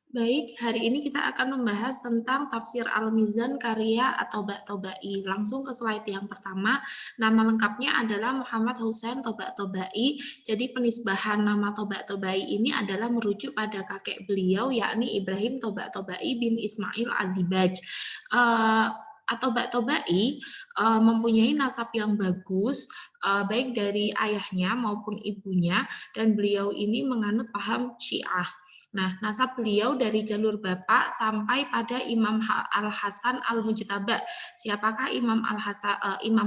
Baik, hari ini kita akan membahas tentang tafsir Al-Mizan karya At-Tabatabai. Langsung ke slide yang pertama. Nama lengkapnya adalah Muhammad Hussein Tabatabai. Jadi penisbahan nama Tabatabai ini adalah merujuk pada kakek beliau, yakni Ibrahim Tabatabai bin Ismail Ad-Dibaj. At-Tabatabai mempunyai nasab yang bagus, baik dari ayahnya maupun ibunya, dan beliau ini menganut paham Syiah. Nah, nasab beliau dari jalur bapak sampai pada Imam Al-Hasan Al-Mujtaba. Siapakah Imam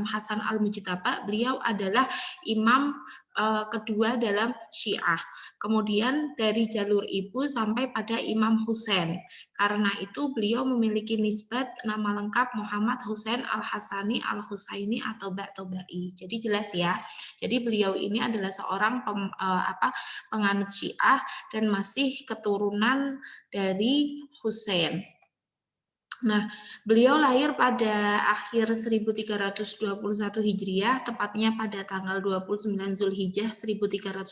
Hasan Al-Mujtaba? Beliau adalah imam kedua dalam Syiah. Kemudian dari jalur ibu sampai pada Imam Husain. Karena itu beliau memiliki nisbat nama lengkap Muhammad Husain Al-Hasani Al-Husaini atau Ba'tobai. Jadi jelas ya. Jadi beliau ini adalah seorang penganut Syiah dan masih keturunan dari Husain. Nah, beliau lahir pada akhir 1321 Hijriah, tepatnya pada tanggal 29 Zulhijjah 1321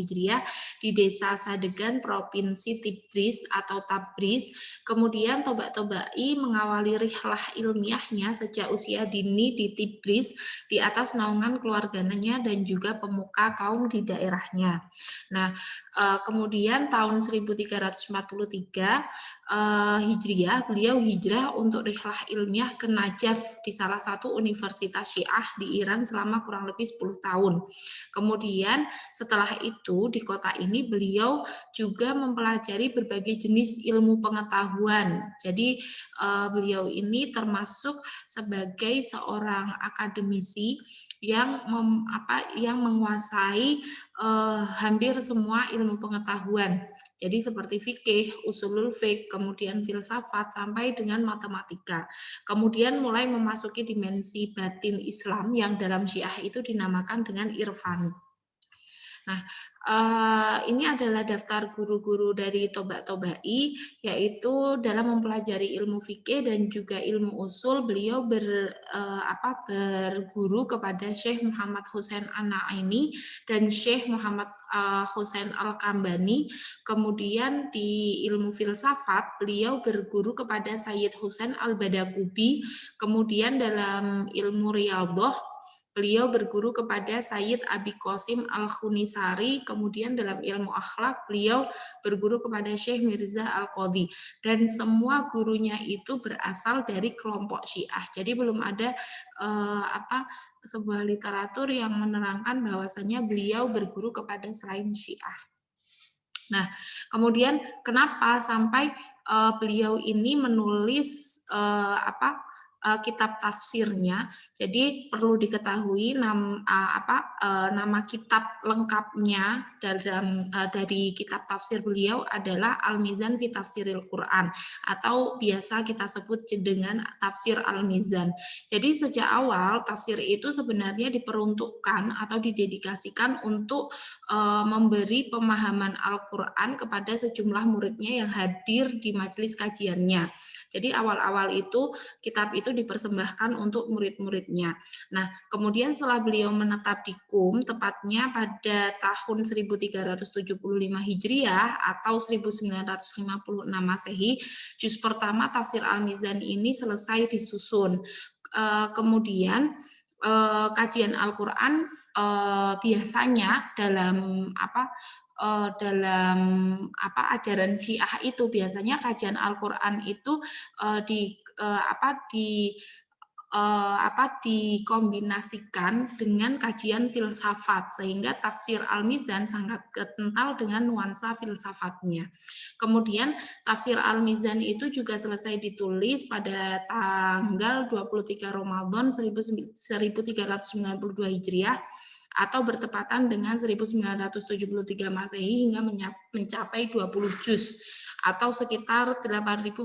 Hijriah di Desa Sadegan, Provinsi Tibris atau Tabriz. Kemudian Tabatabai mengawali rihlah ilmiahnya sejak usia dini di Tibris di atas naungan keluarganya dan juga pemuka kaum di daerahnya. Nah, kemudian tahun 1343 Hijriah, beliau hijrah untuk rihlah ilmiah ke Najaf di salah satu universitas Syiah di Iran selama kurang lebih 10 tahun. Kemudian setelah itu di kota ini beliau juga mempelajari berbagai jenis ilmu pengetahuan. Jadi beliau ini termasuk sebagai seorang akademisi yang menguasai hampir semua ilmu pengetahuan. Jadi seperti fikih, usulul fiqh, kemudian filsafat, sampai dengan matematika. Kemudian mulai memasuki dimensi batin Islam yang dalam Syiah itu dinamakan dengan irfan. Nah, ini adalah daftar guru-guru dari Tabatabai, yaitu dalam mempelajari ilmu fikih dan juga ilmu usul, beliau berguru kepada Syekh Muhammad Husain An-Naini dan Syekh Muhammad Husain Al-Kambani. Kemudian di ilmu filsafat, beliau berguru kepada Sayyid Husain Al-Badakubi. Kemudian dalam ilmu riyadhah, beliau berguru kepada Sayyid Abi Qasim Al-Khunisari, kemudian dalam ilmu akhlak beliau berguru kepada Syekh Mirza Al-Qadhi, dan semua gurunya itu berasal dari kelompok Syiah. Jadi belum ada sebuah literatur yang menerangkan bahwasanya beliau berguru kepada selain Syiah. Nah, kemudian kenapa sampai beliau ini menulis kitab tafsirnya? Jadi perlu diketahui nama kitab lengkapnya dari kitab tafsir beliau adalah Al-Mizan fi Tafsiril Quran, atau biasa kita sebut dengan tafsir Al-Mizan. Jadi sejak awal tafsir itu sebenarnya diperuntukkan atau didedikasikan untuk memberi pemahaman Al-Quran kepada sejumlah muridnya yang hadir di majelis kajiannya. Jadi awal-awal itu kitab itu dipersembahkan untuk murid-muridnya. Nah, kemudian setelah beliau menetap di Qum, tepatnya pada tahun 1375 Hijriah atau 1956 Masehi, juz pertama tafsir Al-Mizan ini selesai disusun. Kemudian kajian Al-Quran biasanya dalam ajaran Syiah itu biasanya kajian Al-Quran itu dikombinasikan dengan kajian filsafat, sehingga tafsir Al-Mizan sangat kental dengan nuansa filsafatnya. Kemudian tafsir Al-Mizan itu juga selesai ditulis pada tanggal 23 Ramadan 1392 Hijriah atau bertepatan dengan 1973 Masehi hingga mencapai 20 juz atau sekitar 8.041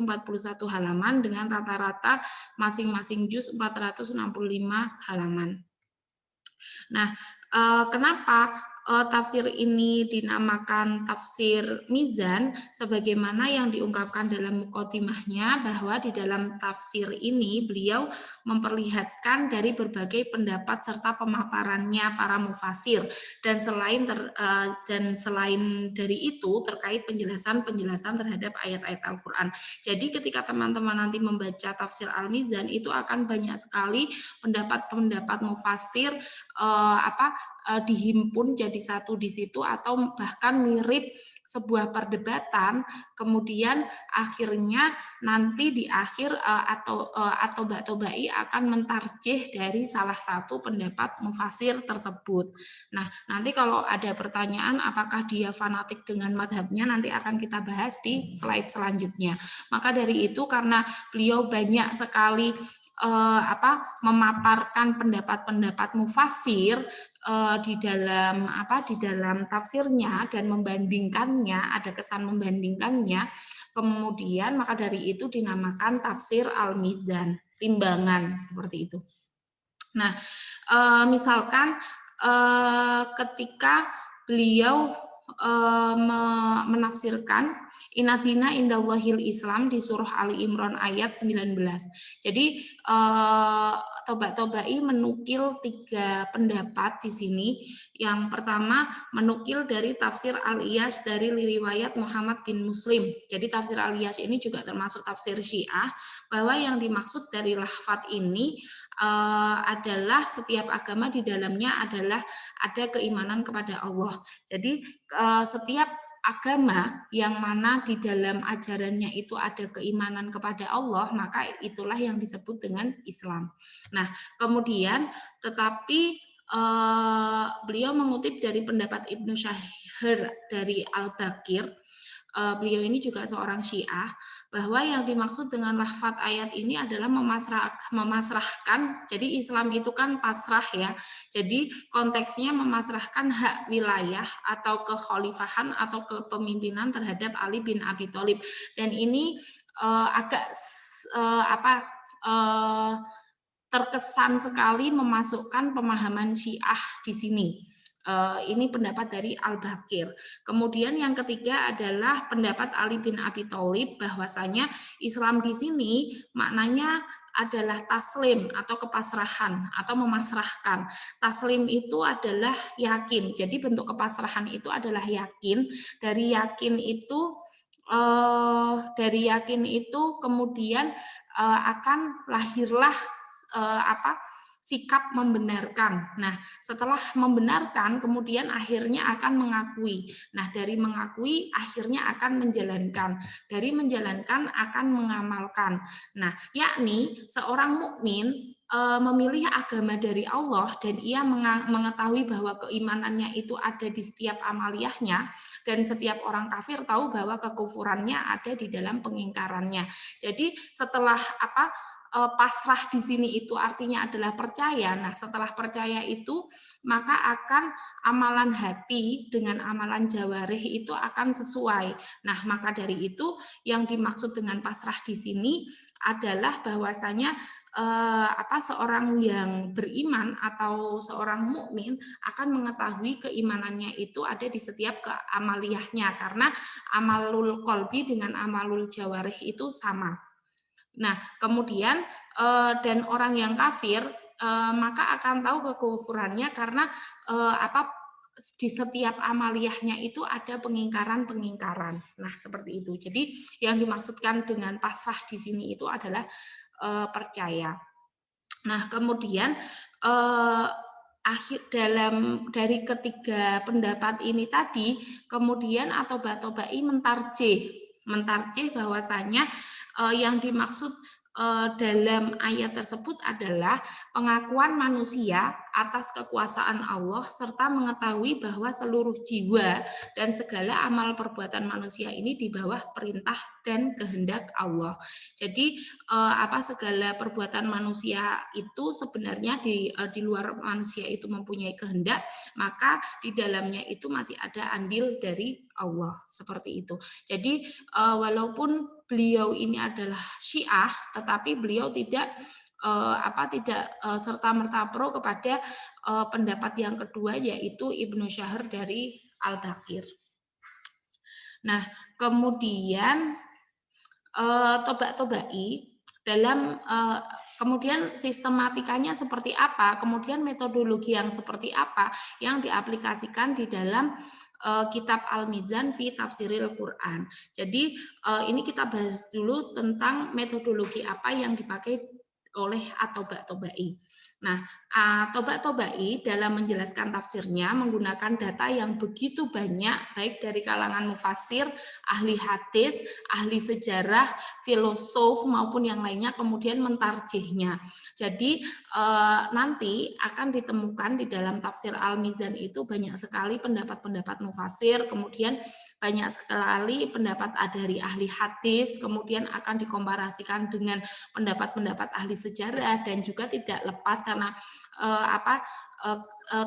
halaman dengan rata-rata masing-masing juz 465 halaman. Nah, kenapa tafsir ini dinamakan tafsir mizan sebagaimana yang diungkapkan dalam mukadimahnya, bahwa di dalam tafsir ini beliau memperlihatkan dari berbagai pendapat serta pemaparannya para mufasir, dan selain dari itu terkait penjelasan-penjelasan terhadap ayat-ayat Al-Qur'an. Jadi ketika teman-teman nanti membaca tafsir Al-Mizan itu akan banyak sekali pendapat-pendapat mufasir dihimpun jadi satu di situ, atau bahkan mirip sebuah perdebatan, kemudian akhirnya nanti di akhir atau Tobai akan mentarjih dari salah satu pendapat mufasir tersebut. Nah, nanti kalau ada pertanyaan apakah dia fanatik dengan madhabnya, nanti akan kita bahas di slide selanjutnya. Maka dari itu, karena beliau banyak sekali memaparkan pendapat-pendapat mufasir di dalam tafsirnya dan membandingkannya, ada kesan membandingkannya, kemudian maka dari itu dinamakan tafsir al-mizan, timbangan, seperti itu. Nah, misalkan ketika beliau menafsirkan inadina indallahil Islam di surah Ali Imran ayat 19. Jadi Tobai menukil 3 pendapat di sini. Yang pertama menukil dari tafsir Al-Iyash dari riwayat Muhammad bin Muslim. Jadi tafsir Al-Iyash ini juga termasuk tafsir Syiah, bahwa yang dimaksud dari lafaz ini adalah setiap agama di dalamnya adalah ada keimanan kepada Allah. Jadi setiap agama yang mana di dalam ajarannya itu ada keimanan kepada Allah, maka itulah yang disebut dengan Islam. Nah, kemudian tetapi beliau mengutip dari pendapat Ibnu Syahir dari Al-Baqir. Beliau ini juga seorang Syiah, bahwa yang dimaksud dengan lafaz ayat ini adalah memasrahkan. Jadi Islam itu kan pasrah ya. Jadi konteksnya memasrahkan hak wilayah atau kekhalifahan atau kepemimpinan terhadap Ali bin Abi Thalib. Dan ini agak terkesan sekali memasukkan pemahaman Syiah di sini. Ini pendapat dari Al-Baqir. Kemudian yang ketiga adalah pendapat Ali bin Abi Thalib, bahwasanya Islam di sini maknanya adalah taslim atau kepasrahan atau memasrahkan. Taslim itu adalah yakin. Jadi bentuk kepasrahan itu adalah yakin. Dari yakin itu kemudian akan lahirlah sikap membenarkan. Nah, setelah membenarkan, kemudian akhirnya akan mengakui. Nah, dari mengakui akhirnya akan menjalankan. Dari menjalankan akan mengamalkan. Nah, yakni seorang mukmin memilih agama dari Allah dan ia mengetahui bahwa keimanannya itu ada di setiap amaliyahnya, dan setiap orang kafir tahu bahwa kekufurannya ada di dalam pengingkarannya. Jadi setelah pasrah di sini itu artinya adalah percaya. Nah, setelah percaya itu maka akan amalan hati dengan amalan jawarih itu akan sesuai. Nah, maka dari itu yang dimaksud dengan pasrah di sini adalah bahwasanya seorang yang beriman atau seorang mukmin akan mengetahui keimanannya itu ada di setiap keamaliyahnya, karena amalul qalbi dengan amalul jawarih itu sama. Nah, kemudian dan orang yang kafir maka akan tahu kekufurannya karena di setiap amaliyahnya itu ada pengingkaran-pengingkaran. Nah, seperti itu. Jadi yang dimaksudkan dengan pasrah di sini itu adalah percaya. Nah, kemudian dari ketiga pendapat ini tadi, kemudian Tobai mentarjih bahwasanya yang dimaksud dalam ayat tersebut adalah pengakuan manusia atas kekuasaan Allah serta mengetahui bahwa seluruh jiwa dan segala amal perbuatan manusia ini di bawah perintah dan kehendak Allah. Jadi segala perbuatan manusia itu sebenarnya di luar manusia itu mempunyai kehendak, maka di dalamnya itu masih ada andil dari Allah, seperti itu. Jadi walaupun beliau ini adalah Syiah, tetapi beliau tidak tidak serta-merta pro kepada pendapat yang kedua, yaitu Ibnu Syahr dari Al-Baqir. Nah, kemudian Tobak-Tobai dalam kemudian sistematikanya seperti apa, kemudian metodologi yang seperti apa yang diaplikasikan di dalam kitab Al-Mizan fi Tafsiril Quran. Jadi ini kita bahas dulu tentang metodologi apa yang dipakai oleh At-Tobak-Tobai. Nah, Tobak-Tobai dalam menjelaskan tafsirnya menggunakan data yang begitu banyak, baik dari kalangan mufassir, ahli hadis, ahli sejarah, filosof maupun yang lainnya, kemudian mentarjihnya. Jadi nanti akan ditemukan di dalam tafsir Al-Mizan itu banyak sekali pendapat-pendapat mufassir, kemudian banyak sekali pendapat dari ahli hadis, kemudian akan dikomparasikan dengan pendapat-pendapat ahli sejarah, dan juga tidak lepas karena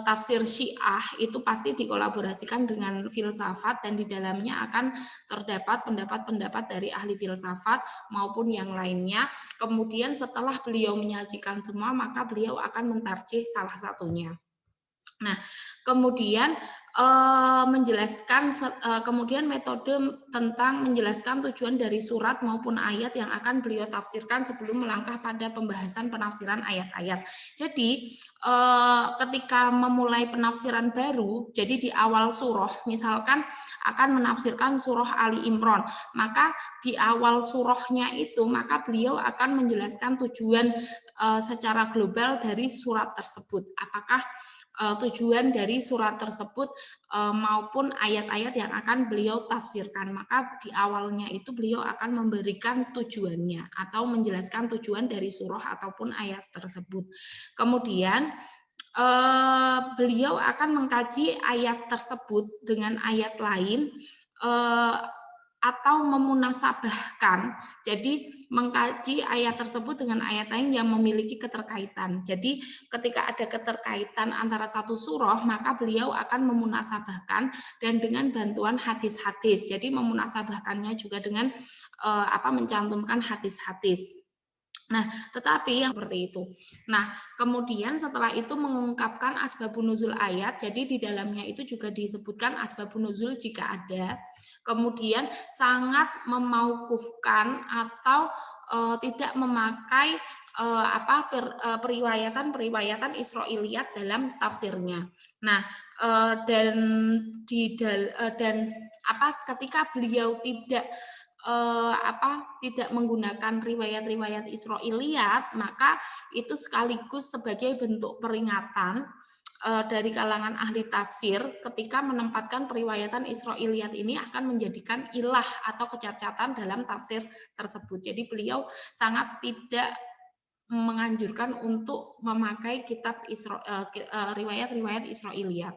tafsir Syiah itu pasti dikolaborasikan dengan filsafat, dan di dalamnya akan terdapat pendapat-pendapat dari ahli filsafat maupun yang lainnya. Kemudian setelah beliau menyajikan semua, maka beliau akan mentarjih salah satunya. Nah, kemudian kemudian metode tentang menjelaskan tujuan dari surat maupun ayat yang akan beliau tafsirkan sebelum melangkah pada pembahasan penafsiran ayat-ayat. Jadi ketika memulai penafsiran baru, jadi di awal surah, misalkan akan menafsirkan surah Ali Imran, maka di awal surahnya itu maka beliau akan menjelaskan tujuan secara global dari surat tersebut. Apakah tujuan dari surat tersebut maupun ayat-ayat yang akan beliau tafsirkan. Maka di awalnya itu beliau akan memberikan tujuannya atau menjelaskan tujuan dari surah ataupun ayat tersebut. Kemudian beliau akan mengkaji ayat tersebut dengan ayat lain atau memunasabahkan, jadi mengkaji ayat tersebut dengan ayat lain yang memiliki keterkaitan. Jadi ketika ada keterkaitan antara satu surah, maka beliau akan memunasabahkan dan dengan bantuan hadis-hadis. Jadi memunasabahkannya juga dengan mencantumkan hadis-hadis. Nah, tetapi yang seperti itu. Nah, kemudian setelah itu mengungkapkan asbabun nuzul ayat, jadi di dalamnya itu juga disebutkan asbabun nuzul jika ada. Kemudian sangat memaukufkan atau tidak memakai periwayatan Israiliyat dalam tafsirnya. Nah, ketika beliau tidak menggunakan riwayat-riwayat Israiliyat, maka itu sekaligus sebagai bentuk peringatan dari kalangan ahli tafsir ketika menempatkan periwayatan Israiliyat ini akan menjadikan ilah atau kecacatan dalam tafsir tersebut. Jadi beliau sangat tidak menganjurkan untuk memakai kitab riwayat-riwayat Israiliyat.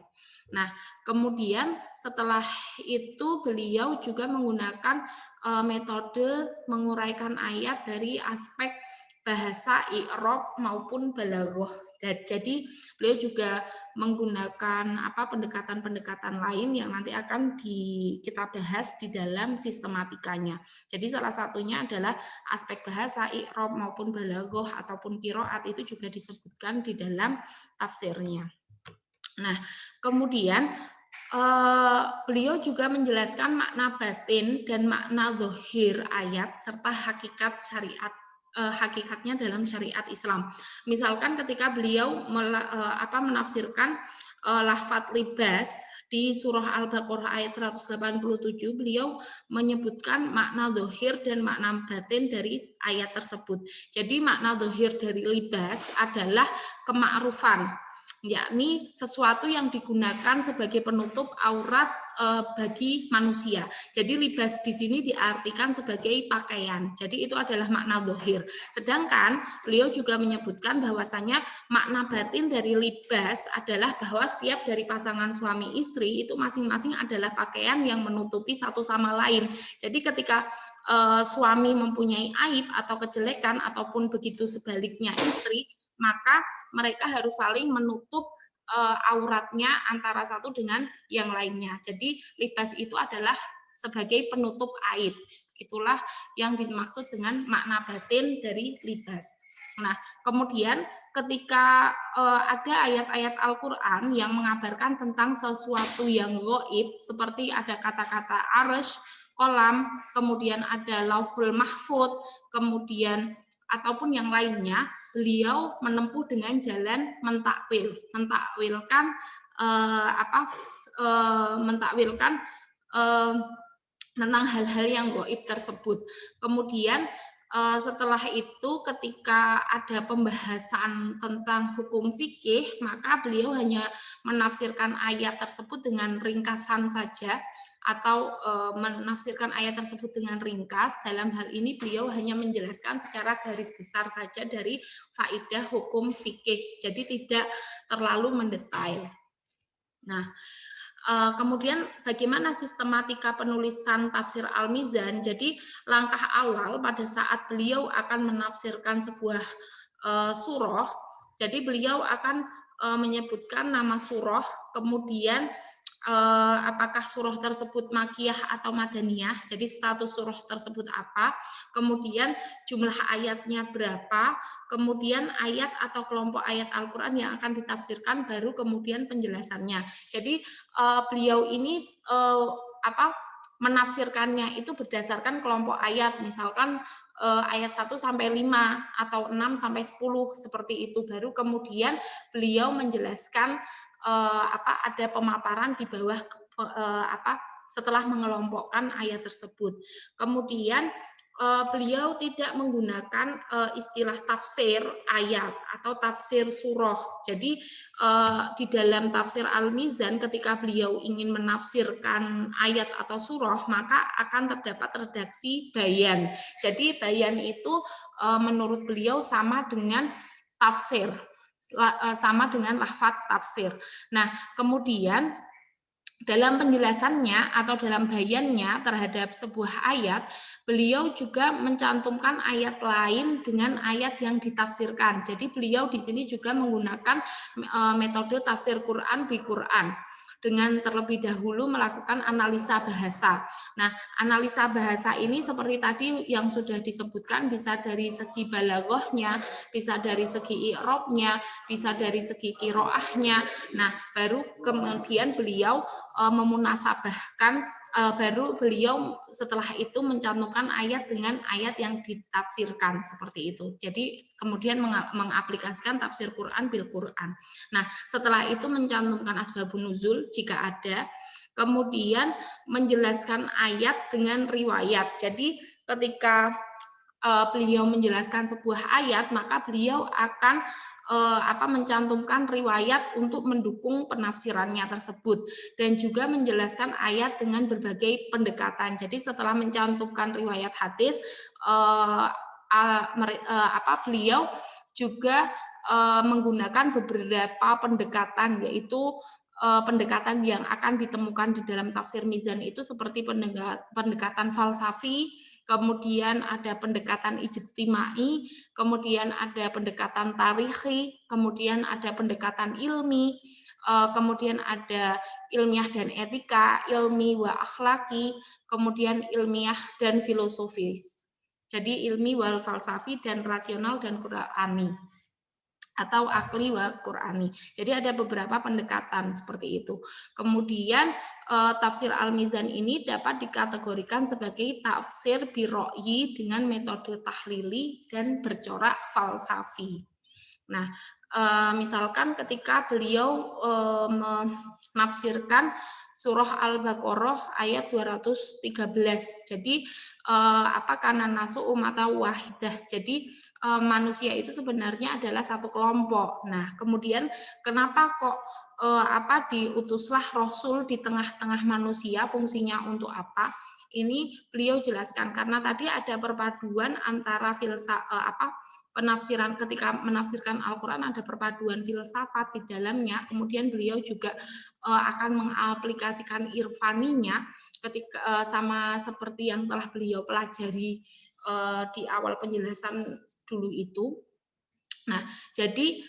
Nah, kemudian setelah itu beliau juga menggunakan metode menguraikan ayat dari aspek bahasa, i'rab maupun balaghah. Jadi beliau juga menggunakan pendekatan-pendekatan lain yang nanti akan kita bahas di dalam sistematikanya. Jadi salah satunya adalah aspek bahasa, i'rab maupun balaghah ataupun qiraat itu juga disebutkan di dalam tafsirnya. Nah, kemudian beliau juga menjelaskan makna batin dan makna zahir ayat serta hakikat syariat hakikatnya dalam syariat Islam. Misalkan ketika beliau menafsirkan lafadz libas di surah Al-Baqarah ayat 187, beliau menyebutkan makna zahir dan makna batin dari ayat tersebut. Jadi makna zahir dari libas adalah kemakrufan, yakni sesuatu yang digunakan sebagai penutup aurat bagi manusia. Jadi libas di sini diartikan sebagai pakaian. Jadi itu adalah makna zahir. Sedangkan beliau juga menyebutkan bahwasanya makna batin dari libas adalah bahwa setiap dari pasangan suami istri itu masing-masing adalah pakaian yang menutupi satu sama lain. Jadi ketika suami mempunyai aib atau kejelekan ataupun begitu sebaliknya istri, maka mereka harus saling menutup auratnya antara satu dengan yang lainnya. Jadi libas itu adalah sebagai penutup aib. Itulah yang dimaksud dengan makna batin dari libas. Nah, kemudian ketika ada ayat-ayat Al-Quran yang mengabarkan tentang sesuatu yang gaib, seperti ada kata-kata arsh, kolam, kemudian ada lauhul mahfud, kemudian ataupun yang lainnya, beliau menempuh dengan jalan mentakwil, mentakwilkan mentakwilkan eh, tentang hal-hal yang gaib tersebut. Kemudian setelah itu ketika ada pembahasan tentang hukum fikih, maka beliau hanya menafsirkan ayat tersebut dengan ringkasan saja atau menafsirkan ayat tersebut dengan ringkas. Dalam hal ini beliau hanya menjelaskan secara garis besar saja dari faedah hukum fikih. Jadi tidak terlalu mendetail. Nah, kemudian bagaimana sistematika penulisan tafsir Al-Mizan? Jadi langkah awal pada saat beliau akan menafsirkan sebuah surah, jadi beliau akan menyebutkan nama surah, kemudian apakah surah tersebut makiyah atau madaniyah, jadi status surah tersebut apa, kemudian jumlah ayatnya berapa, kemudian ayat atau kelompok ayat Al-Quran yang akan ditafsirkan, baru kemudian penjelasannya. Jadi beliau ini menafsirkannya itu berdasarkan kelompok ayat, misalkan ayat 1 sampai 5 atau 6 sampai 10 seperti itu, baru kemudian beliau menjelaskan ada pemaparan di bawah setelah mengelompokkan ayat tersebut. Kemudian beliau tidak menggunakan istilah tafsir ayat atau tafsir surah. Jadi di dalam tafsir Al-Mizan ketika beliau ingin menafsirkan ayat atau surah, maka akan terdapat redaksi bayan. Jadi bayan itu menurut beliau sama dengan tafsir, sama dengan lafaz tafsir. Nah, kemudian dalam penjelasannya atau dalam bayannya terhadap sebuah ayat, beliau juga mencantumkan ayat lain dengan ayat yang ditafsirkan. Jadi beliau di sini juga menggunakan metode tafsir Quran bi Quran dengan terlebih dahulu melakukan analisa bahasa. Nah, analisa bahasa ini seperti tadi yang sudah disebutkan, bisa dari segi balaghahnya, bisa dari segi i'rabnya, bisa dari segi qiraahnya. Nah, baru kemudian beliau memunasabahkan, baru beliau setelah itu mencantumkan ayat dengan ayat yang ditafsirkan seperti itu. Jadi kemudian mengaplikasikan tafsir Quran bil Quran. Nah, setelah itu mencantumkan asbabun nuzul jika ada, kemudian menjelaskan ayat dengan riwayat. Jadi ketika beliau menjelaskan sebuah ayat, maka beliau akan mencantumkan riwayat untuk mendukung penafsirannya tersebut, dan juga menjelaskan ayat dengan berbagai pendekatan. Jadi setelah mencantumkan riwayat hadis, beliau juga menggunakan beberapa pendekatan, yaitu pendekatan yang akan ditemukan di dalam tafsir Mizan itu seperti pendekatan falsafi, kemudian ada pendekatan ijtimai, kemudian ada pendekatan tarikhi, kemudian ada pendekatan ilmi, kemudian ada ilmiah dan etika, ilmi wa akhlaki, kemudian ilmiah dan filosofis. Jadi ilmi wal falsafi dan rasional dan Qur'ani atau akli wa Qur'ani. Jadi ada beberapa pendekatan seperti itu. Kemudian tafsir Al-Mizan ini dapat dikategorikan sebagai tafsir birro'yi dengan metode tahlili dan bercorak falsafi. Nah, misalkan ketika beliau menafsirkan surah Al-Baqarah ayat 213. Jadi karena nasu umata wahidah. Jadi manusia itu sebenarnya adalah satu kelompok. Nah, kemudian kenapa kok diutuslah Rasul di tengah-tengah manusia, fungsinya untuk apa? Ini beliau jelaskan karena tadi ada perpaduan antara penafsiran, ketika menafsirkan Al-Quran ada perpaduan filsafat di dalamnya. Kemudian beliau juga akan mengaplikasikan irfaninya ketika sama seperti yang telah beliau pelajari di awal penjelasan dulu itu. Nah, jadi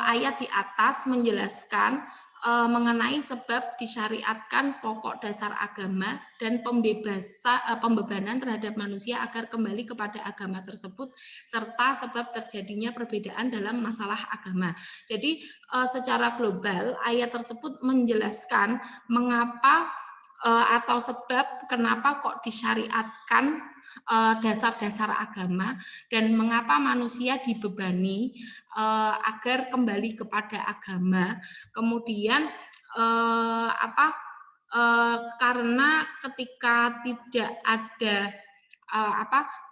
ayat di atas menjelaskan mengenai sebab disyariatkan pokok dasar agama dan pembebanan terhadap manusia agar kembali kepada agama tersebut serta sebab terjadinya perbedaan dalam masalah agama. Jadi secara global ayat tersebut menjelaskan mengapa atau sebab kenapa kok disyariatkan dasar-dasar agama dan mengapa manusia dibebani agar kembali kepada agama. Kemudian karena ketika tidak ada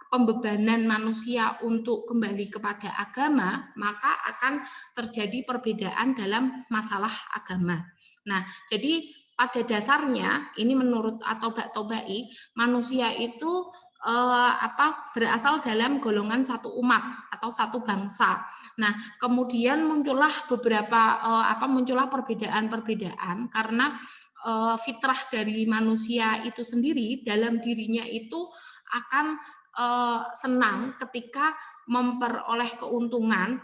pembebanan manusia untuk kembali kepada agama, maka akan terjadi perbedaan dalam masalah agama. Nah, jadi pada dasarnya ini menurut At-Tobai, manusia itu berasal dalam golongan satu umat atau satu bangsa. Nah, kemudian muncullah perbedaan-perbedaan karena fitrah dari manusia itu sendiri dalam dirinya itu akan senang ketika memperoleh keuntungan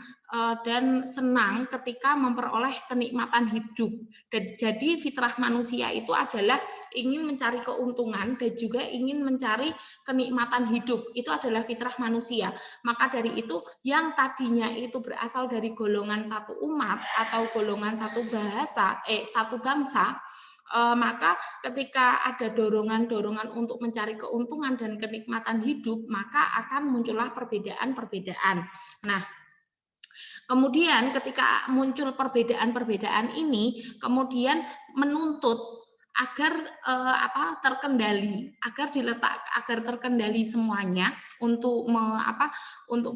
dan senang ketika memperoleh kenikmatan hidup. Dan jadi fitrah manusia itu adalah ingin mencari keuntungan dan juga ingin mencari kenikmatan hidup. Itu adalah fitrah manusia. Maka dari itu yang tadinya itu berasal dari golongan satu umat atau golongan satu bangsa, maka ketika ada dorongan-dorongan untuk mencari keuntungan dan kenikmatan hidup, maka akan muncullah perbedaan-perbedaan. Nah, kemudian ketika muncul perbedaan-perbedaan ini, kemudian menuntut agar terkendali semuanya untuk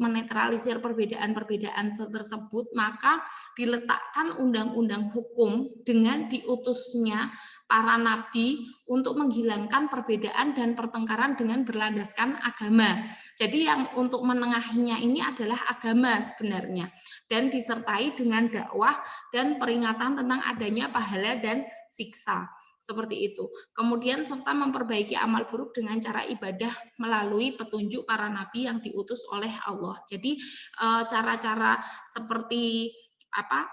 menetralisir perbedaan-perbedaan tersebut, maka diletakkan undang-undang hukum dengan diutusnya para nabi untuk menghilangkan perbedaan dan pertengkaran dengan berlandaskan agama. Jadi yang untuk menengahinya ini adalah agama sebenarnya, dan disertai dengan dakwah dan peringatan tentang adanya pahala dan siksa. Seperti itu. Kemudian serta memperbaiki amal buruk dengan cara ibadah melalui petunjuk para nabi yang diutus oleh Allah. Jadi cara-cara seperti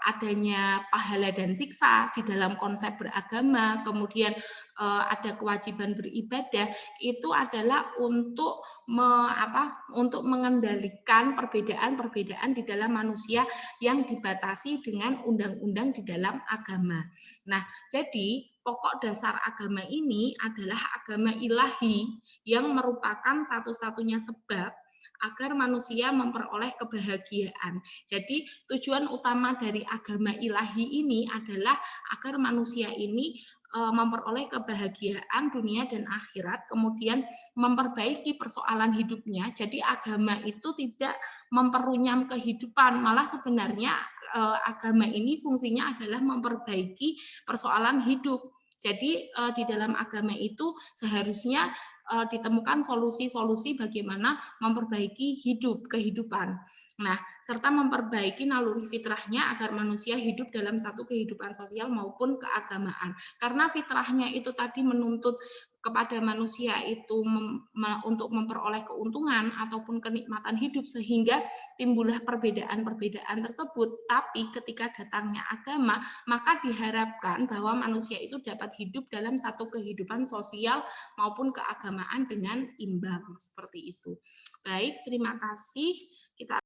adanya pahala dan siksa di dalam konsep beragama, kemudian ada kewajiban beribadah, itu adalah untuk mengendalikan perbedaan-perbedaan di dalam manusia yang dibatasi dengan undang-undang di dalam agama. Nah, jadi pokok dasar agama ini adalah agama ilahi yang merupakan satu-satunya sebab agar manusia memperoleh kebahagiaan. Jadi tujuan utama dari agama ilahi ini adalah agar manusia ini memperoleh kebahagiaan dunia dan akhirat, kemudian memperbaiki persoalan hidupnya. Jadi agama itu tidak memperunyam kehidupan, malah sebenarnya agama ini fungsinya adalah memperbaiki persoalan hidup. Jadi di dalam agama itu seharusnya ditemukan solusi-solusi bagaimana memperbaiki kehidupan. Nah, serta memperbaiki naluri fitrahnya agar manusia hidup dalam satu kehidupan sosial maupun keagamaan. Karena fitrahnya itu tadi menuntut kepada manusia itu untuk memperoleh keuntungan ataupun kenikmatan hidup, sehingga timbullah perbedaan-perbedaan tersebut. Tapi ketika datangnya agama, maka diharapkan bahwa manusia itu dapat hidup dalam satu kehidupan sosial maupun keagamaan dengan imbang, seperti itu. Baik, terima kasih. Kita